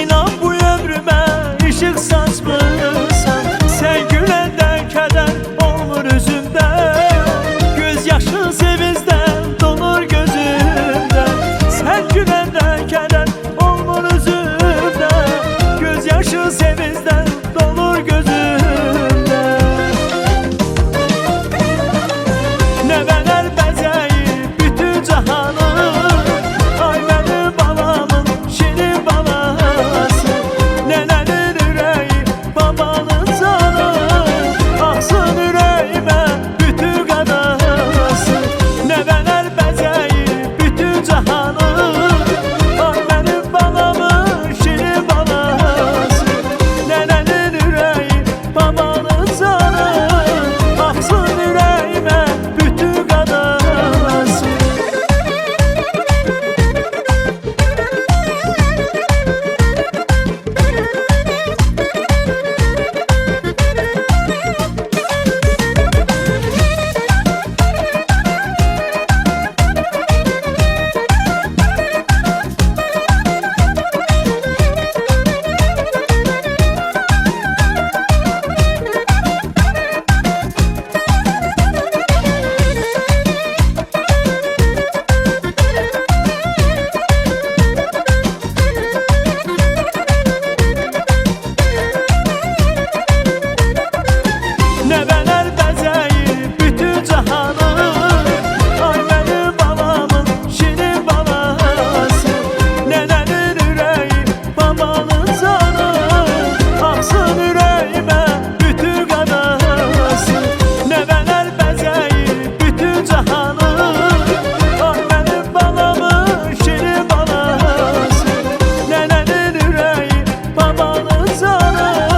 İnan bu ömrüme ışık saçmışsan. Sen gülende keder olmur üzümde, göz yaşın sevinçten dolur gözümde. Sen gülende keder olmur üzümde, göz yaşın sevinçten dolur gözümde. Neveler bezeyir bütün cahanı, ay benim balamın şirin balası. Nenenin yüreği babanın canı, aksın yüreğime bütün qadası. Neveler bezeyir bütün cahanı, ay benim balamın şirin balası. Nenenin yüreği babanın canı, aksın yüreğime bütün qadası. Neveler bezeyir bütün cahanı, ay benim balamın şirin balası. Nenenin yüreği babanın canı, aksın yüreğime bütün qadası. Neveler bezeyir bütün cahanı, ay benim balamın şirin balası. Nenenin yüreği babanın canı,